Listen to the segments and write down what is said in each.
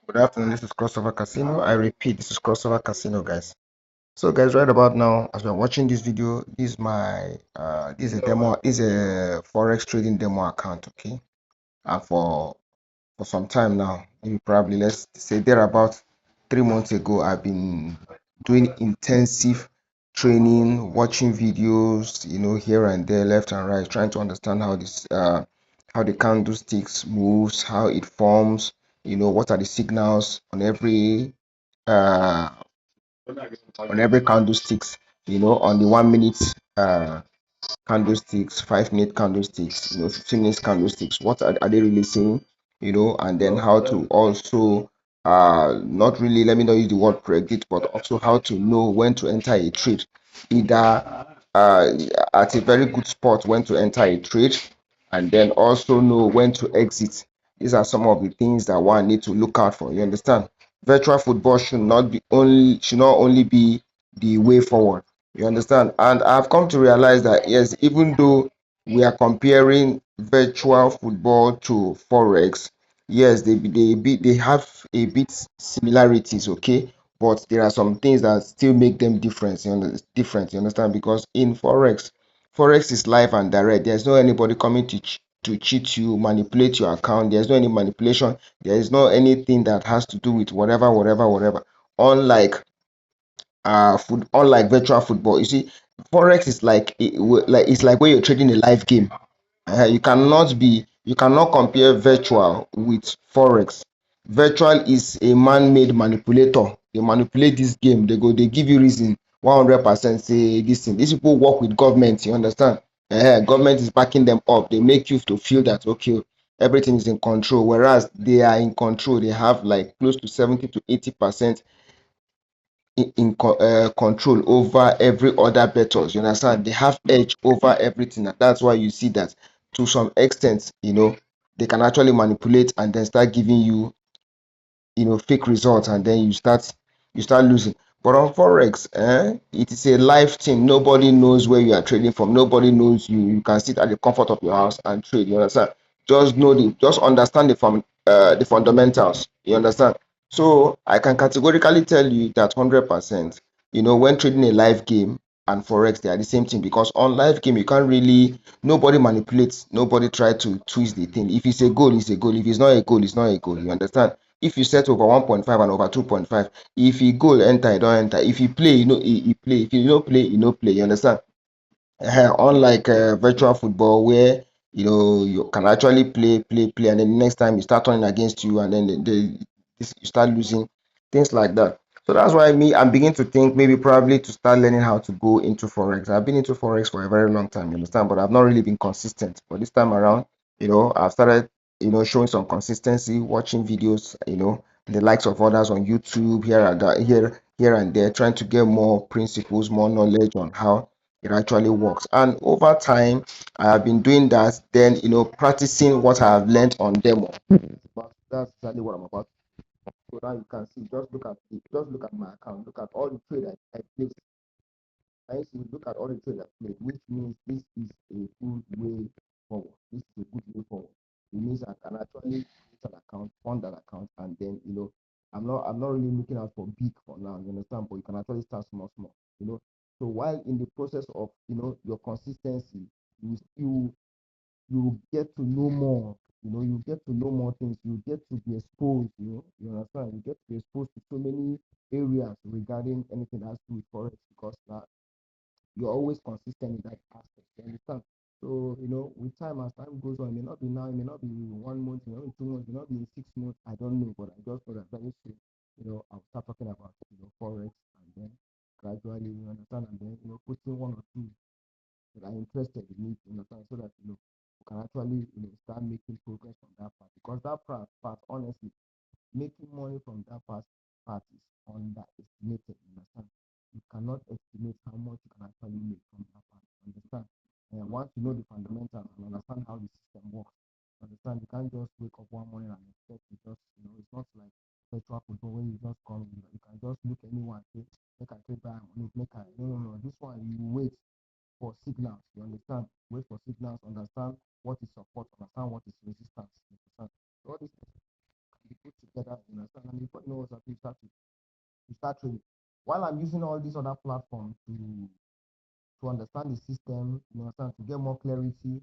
Good afternoon. This is Crossover Casino. I repeat, this is Crossover Casino, guys. So, guys, right about now, as we're watching this video, this is my this is a demo, this is a forex trading demo account, okay? And for some time now, maybe probably let's say there about 3 months ago, I've been doing intensive training, watching videos, here and there, left and right, trying to understand how the candlesticks moves, how it forms, what are the signals uh on every candlesticks, on the 1 minute candlesticks, 5 minute candlesticks, 15 minutes candlesticks. What are they really saying? And then how to also not really, let me not use the word predict, but also how to know when to enter a trade, either at a very good spot when to enter a trade, and then also know when to exit. These are some of the things that one need to look out for. You understand? Virtual football should not only be the way forward. You understand? And I've come to realize that yes, even though we are comparing virtual football to forex, yes, they have a bit similarities, okay, but there are some things that still make them different. Different. You understand? Because in forex is live and direct. There's no anybody coming to cheat you, manipulate your account. There's no any manipulation. There is no anything that has to do with whatever. Unlike unlike virtual football, you see, forex is like it's like when you're trading a live game. You cannot compare virtual with forex. Virtual is a man-made manipulator. They manipulate this game. They give you reason 100% say this thing. These people work with government, you understand? Government is backing them up. They make you to feel that okay, everything is in control, whereas they are in control. They have like close to 70 to 80% control over every other bettors. You understand? They have edge over everything, and that's why you see that to some extent, they can actually manipulate and then start giving you fake results, and then you start losing. But on forex, it is a live thing. Nobody knows where you are trading from. Nobody knows you. You can sit at the comfort of your house and trade. You understand? Just understand the fundamentals. You understand? So I can categorically tell you that 100%, when trading a live game and forex, they are the same thing, because on live game you can't really, nobody manipulates, nobody try to twist the thing. If it's a goal, it's a goal. If it's not a goal, it's not a goal. You understand? If you set over 1.5 and over 2.5, if he goal enter, he don't enter. If he play, he play. If he no play, he no play. You understand? Unlike virtual football, where you can actually play, and then the next time you start turning against you, and then you start losing, things like that. So that's why I'm beginning to think maybe probably to start learning how to go into forex. I've been into forex for a very long time, you understand, but I've not really been consistent. But this time around, I've started showing some consistency, watching videos, the likes of others on YouTube, here and there, trying to get more principles, more knowledge on how it actually works. And over time, I have been doing that, then practicing what I have learned on demo. But that's exactly what I'm about. So now you can see, just look at my account, look at all the trade I placed. I used to look at all the trade I played, which means this is a good way forward. This is a good way forward. It means I can actually create an account, fund that account, and then I'm not really looking out for big for now, you understand? But you can actually start small, you know. So while in the process of your consistency, you get to know more. You get to know more things. You get to be exposed. You understand? You get to be exposed to so many areas regarding anything that has to do with forex, because you're always consistent in that aspect. You understand? So, with time, as time goes on, it may not be now, it may not be 1 month, it may not be 2 months, it may not be 6 months. I don't know, but I just know that very soon, I'll start talking about forex, and then gradually, you understand, and then putting one or two that are interested in it, so that we can actually start making progress on that part, because that part honestly, making money from that part is underestimated. You understand? You cannot estimate how much you can actually make from that part. Understand? And once you know the fundamentals and understand how the system works, understand, you can't just wake up one morning and expect to just it's not like virtual football where you just come, you can just look anyone, say, make I trade buy on it, make I no. This one you wait for signals. You understand? Wait for signals, understand what is support, understand what is resistance. You understand? So all these things can be put together. together, you understand? And before you know what's happening, you start trading. While I'm using all these other platforms to understand the system, you understand, to get more clarity,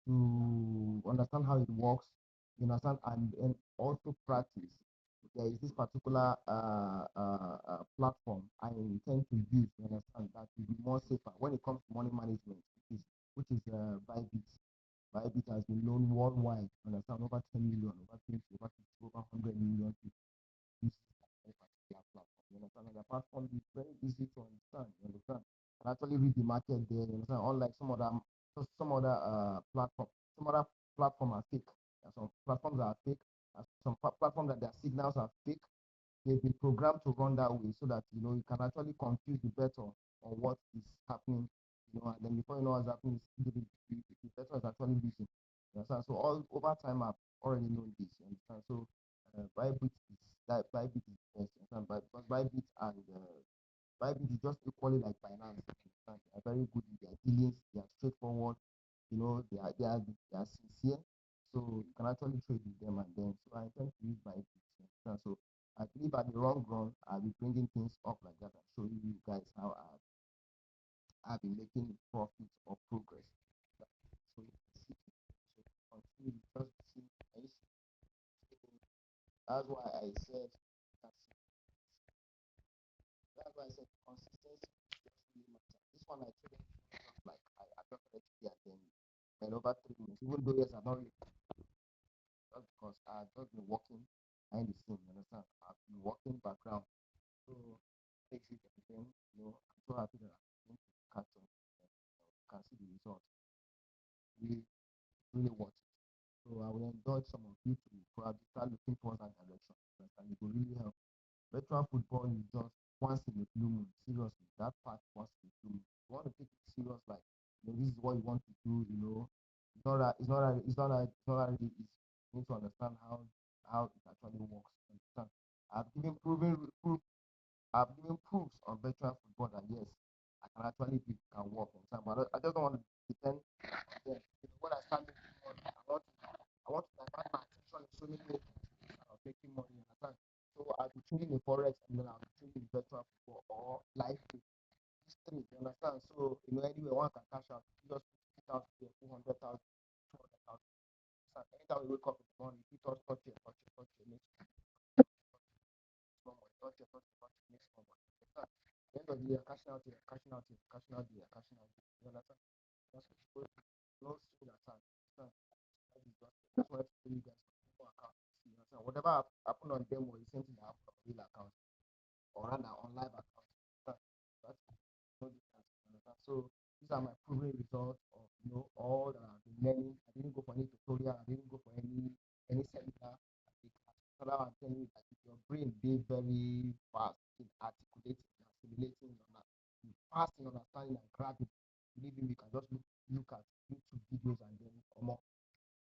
to understand how it works, you understand, and also practice. There is this particular platform I intend to use, you understand, that will be more safer when it comes to money management, which is Bybit. Bybit has been known worldwide, you understand, over 10 million, over 20, over 50, over 100 million people use that particular platform. You understand? And the platform is very easy to understand. You understand? And actually read the market there. You understand? Unlike some other platform, some other platform are fake. There are some platforms that are fake. There are some platforms that their signals are fake. They've been programmed to run that way so that you can actually confuse the better on what is happening. And then before you know what's happening, the better is actually losing. You understand? So all over time, I've already known this. You understand? So Bybit is best. You understand? Because Bybit is just equally like Binance. You understand? They are very good in their dealings. They are straightforward. They are sincere. So you can actually trade with them, and then so I intend to use Bybit. You understand? So I believe at the long run, I'll be bringing things up like that and showing you guys how I've been making profit or progress. So you can see, so continue just see, that's why I said, that's why I said consistency just really matters. This one I told them just like I just read here then in over 3 months, even though yes, I'm not really just because I've just been working behind the scene, you understand? I've been working background. So takes it and then I'm so happy that I'm going to catch up and can see the results. Really, really worth it. So I will encourage some of you to probably start looking towards that direction. And it will really help. Virtual football is just once in a blue moon. Seriously, that part once in a blue moon. You want to take it serious, like this is what you want to do. It's not that really easy. You need to understand how it actually works. Understand? I've given proof I've given proofs on virtual football that yes, I can actually do it, can work on time. But I just don't want to depend on them. When I start making money, I want to divert my attention in so many ways of making money. Understand? So I'll be trading the forex and then I'll be trading the virtual football or live trade. These three, you understand? So anyway, one can cash out. You just put it out there, 200,000, 200,000. Anytime we wake up in the morning, you touch it, touch it, make more money, touch it, make more money. At the end of the day, you're cashing out here, cashing out here, cashing out here, cashing out here. You understand? That's what no string attached. That's why I tell you guys for account. You understand? Whatever happened on demo is the same thing that happened on real account or rather on live account. That's no difference. You understand? So these are my proven results of all that I've been learning. I didn't go for any tutorial, I didn't go for any seminar. So now I'm telling you that if your brain be very fast in articulating and assimilating fast in understanding and grabbing, believe me, you can just look at YouTube videos and then come up,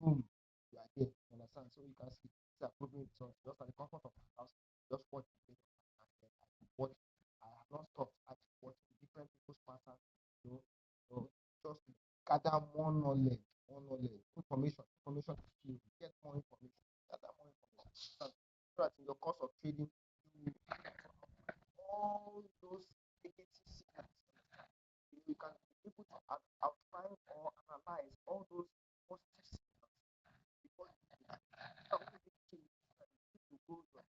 boom, you are there. You understand? So you can see these are proven results just at the comfort of my house. Just watch the video and then I watch. I have not stopped actually watching different people's patterns. You know, just to gather more knowledge, information is key. Get more information, gather more information. So that in your course of trading, you all those negative signals. You can be able to outline or analyze all those positive signals before you do it. Now, when you change, you go to say,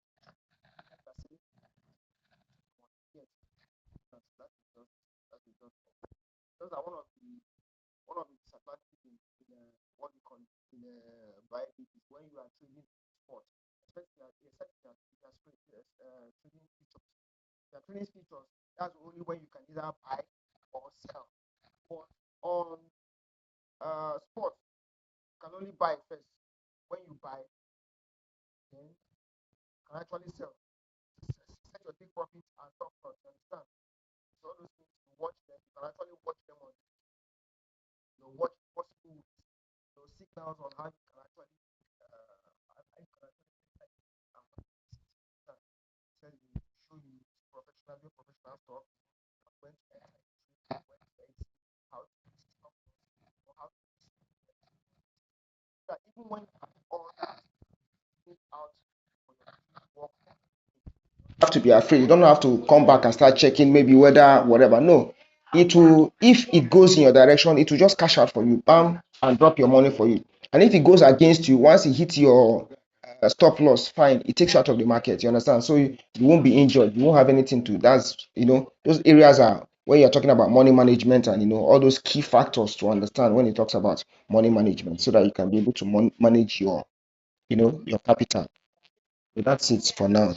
yes, that is just those are one of the disadvantages in what we call in Bible is when you are trading sport, especially trading futures. The trading futures, that's only when you can either buy or sell. But on sports, you can only buy first. When you buy, then you can actually sell. Set your take profit and stop loss. You understand? So all those things you watch them, you can actually watch them on watch possible signals on how you can actually tell you, show you professional stuff, when to enter, when to exit, how to stop loss, or how to that even when you have all that out for your to be afraid. You don't have to come back and start checking maybe whether whatever. No, it will, if it goes in your direction, it will just cash out for you, bam, and drop your money for you. And if it goes against you, once it hits your stop loss, fine, it takes you out of the market. You understand? So you won't be injured. You won't have anything to. That's, those areas are when you're talking about money management, and all those key factors to understand when it talks about money management, so that you can be able to manage your capital. So that's it for now.